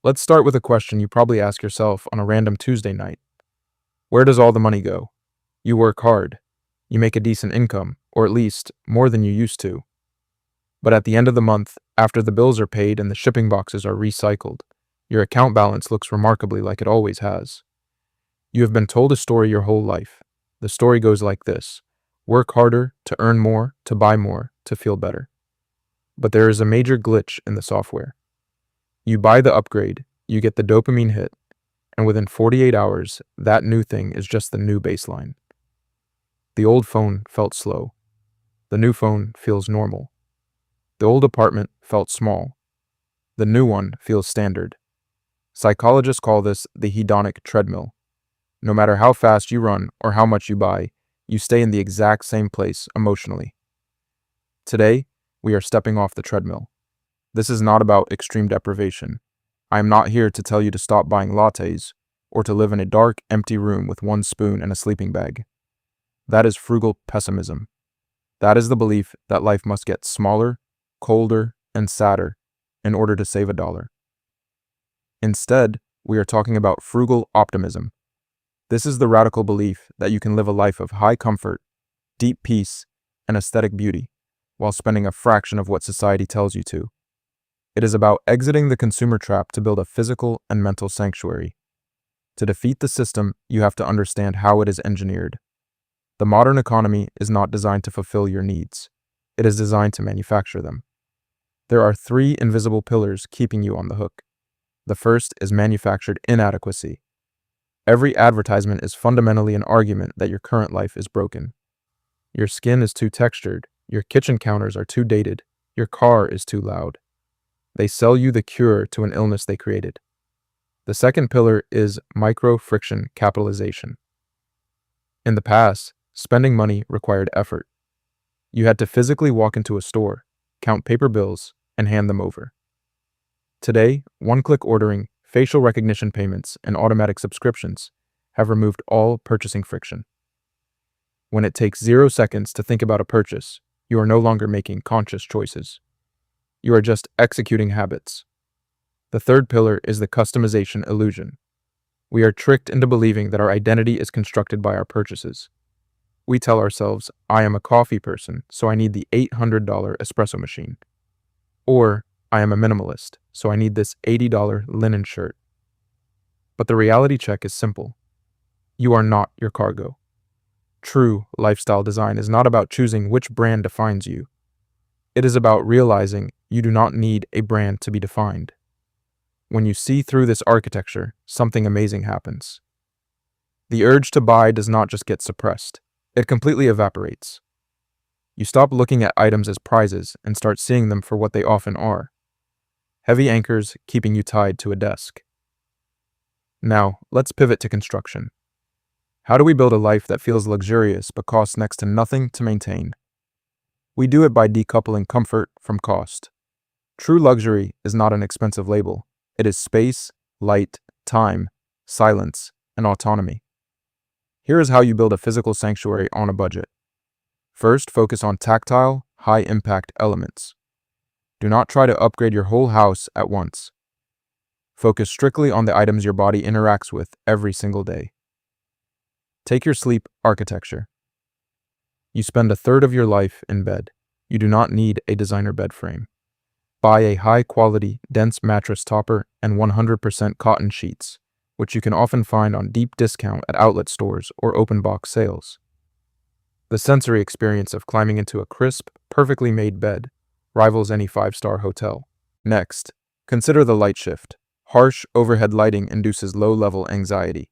Let's start with a question you probably ask yourself on a random Tuesday night. Where does all the money go? You work hard. You make a decent income, or at least more than you used to. But at the end of the month, after the bills are paid and the shipping boxes are recycled, your account balance looks remarkably like it always has. You have been told a story your whole life. The story goes like this: work harder, to earn more, to buy more, to feel better. But there is a major glitch in the software. You buy the upgrade, you get the dopamine hit, and within 48 hours, that new thing is just the new baseline. The old phone felt slow. The new phone feels normal. The old apartment felt small. The new one feels standard. Psychologists call this the hedonic treadmill. No matter how fast you run or how much you buy, you stay in the exact same place emotionally. Today, we are stepping off the treadmill. This is not about extreme deprivation. I am not here to tell you to stop buying lattes or to live in a dark, empty room with one spoon and a sleeping bag. That is frugal pessimism. That is the belief that life must get smaller, colder, and sadder in order to save a dollar. Instead, we are talking about frugal optimism. This is the radical belief that you can live a life of high comfort, deep peace, and aesthetic beauty while spending a fraction of what society tells you to. It is about exiting the consumer trap to build a physical and mental sanctuary. To defeat the system, you have to understand how it is engineered. The modern economy is not designed to fulfill your needs. It is designed to manufacture them. There are three invisible pillars keeping you on the hook. The first is manufactured inadequacy. Every advertisement is fundamentally an argument that your current life is broken. Your skin is too textured, your kitchen counters are too dated, your car is too loud. They sell you the cure to an illness they created. The second pillar is micro-friction capitalization. In the past, spending money required effort. You had to physically walk into a store, count paper bills, and hand them over. Today, one-click ordering, facial recognition payments, and automatic subscriptions have removed all purchasing friction. When it takes 0 seconds to think about a purchase, you are no longer making conscious choices. You are just executing habits. The third pillar is the customization illusion. We are tricked into believing that our identity is constructed by our purchases. We tell ourselves, I am a coffee person, so I need the $800 espresso machine. Or, I am a minimalist, so I need this $80 linen shirt. But the reality check is simple. You are not your cargo. True lifestyle design is not about choosing which brand defines you. It is about realizing you do not need a brand to be defined. When you see through this architecture, something amazing happens. The urge to buy does not just get suppressed, it completely evaporates. You stop looking at items as prizes and start seeing them for what they often are: heavy anchors keeping you tied to a desk. Now, let's pivot to construction. How do we build a life that feels luxurious but costs next to nothing to maintain? We do it by decoupling comfort from cost. True luxury is not an expensive label. It is space, light, time, silence, and autonomy. Here is how you build a physical sanctuary on a budget. First, focus on tactile, high-impact elements. Do not try to upgrade your whole house at once. Focus strictly on the items your body interacts with every single day. Take your sleep architecture. You spend a third of your life in bed. You do not need a designer bed frame. Buy a high-quality, dense mattress topper and 100% cotton sheets, which you can often find on deep discount at outlet stores or open box sales. The sensory experience of climbing into a crisp, perfectly made bed rivals any 5-star hotel. Next, consider the light shift. Harsh overhead lighting induces low-level anxiety.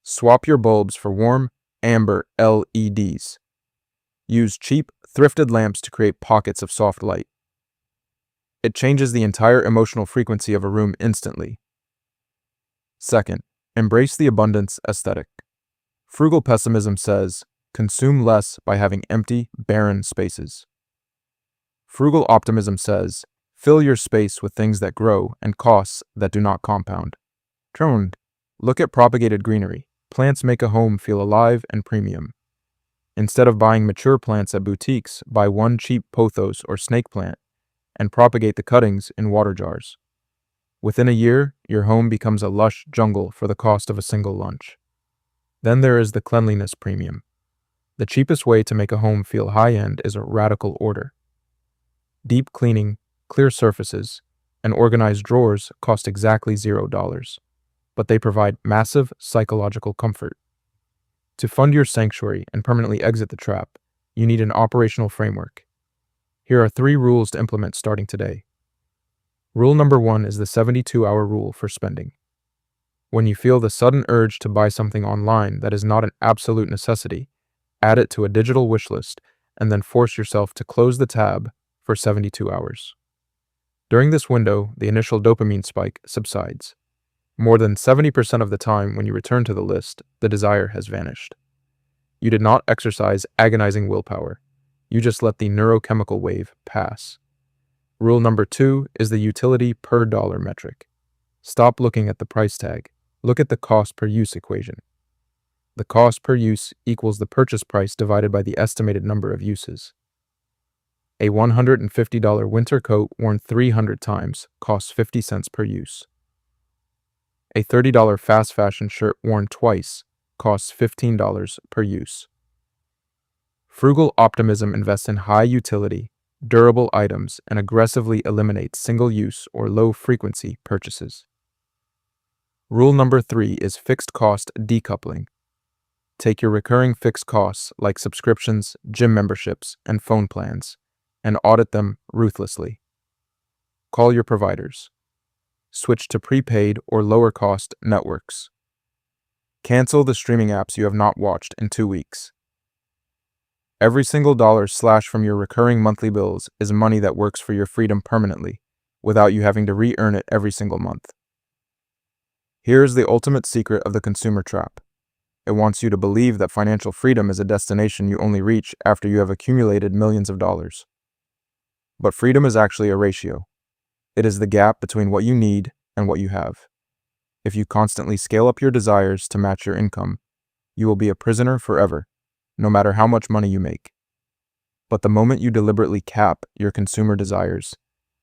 Swap your bulbs for warm, amber LEDs. Use cheap, thrifted lamps to create pockets of soft light. It changes the entire emotional frequency of a room instantly. Second, embrace the abundance aesthetic. Frugal pessimism says, consume less by having empty, barren spaces. Frugal optimism says, fill your space with things that grow and costs that do not compound. Look at propagated greenery. Plants make a home feel alive and premium. Instead of buying mature plants at boutiques, buy one cheap pothos or snake plant and propagate the cuttings in water jars. Within a year, your home becomes a lush jungle for the cost of a single lunch. Then there is the cleanliness premium. The cheapest way to make a home feel high-end is a radical order. Deep cleaning, clear surfaces, and organized drawers cost exactly $0, but they provide massive psychological comfort. To fund your sanctuary and permanently exit the trap, you need an operational framework. Here are 3 rules to implement starting today. Rule number 1 is the 72-hour rule for spending. When you feel the sudden urge to buy something online that is not an absolute necessity, add it to a digital wish list and then force yourself to close the tab for 72 hours. During this window, the initial dopamine spike subsides. More than 70% of the time when you return to the list, the desire has vanished. You did not exercise agonizing willpower. You just let the neurochemical wave pass. Rule number 2 is the utility per dollar metric. Stop looking at the price tag. Look at the cost per use equation. The cost per use equals the purchase price divided by the estimated number of uses. A $150 winter coat worn 300 times costs 50 cents per use. A $30 fast fashion shirt worn twice costs $15 per use. Frugal optimism invests in high utility, durable items and aggressively eliminates single-use or low-frequency purchases. Rule number 3 is fixed cost decoupling. Take your recurring fixed costs like subscriptions, gym memberships, and phone plans, and audit them ruthlessly. Call your providers. Switch to prepaid or lower-cost networks. Cancel the streaming apps you have not watched in 2 weeks. Every single dollar slashed from your recurring monthly bills is money that works for your freedom permanently, without you having to re-earn it every single month. Here is the ultimate secret of the consumer trap. It wants you to believe that financial freedom is a destination you only reach after you have accumulated millions of dollars. But freedom is actually a ratio. It is the gap between what you need and what you have. If you constantly scale up your desires to match your income, you will be a prisoner forever, no matter how much money you make. But the moment you deliberately cap your consumer desires,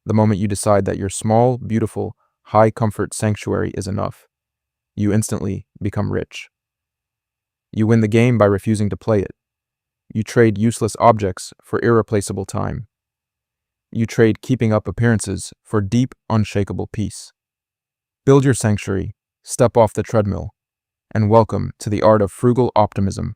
the moment you decide that your small, beautiful, high-comfort sanctuary is enough, you instantly become rich. You win the game by refusing to play it. You trade useless objects for irreplaceable time. You trade keeping up appearances for deep, unshakable peace. Build your sanctuary, step off the treadmill, and welcome to the Art of Frugal Optimism.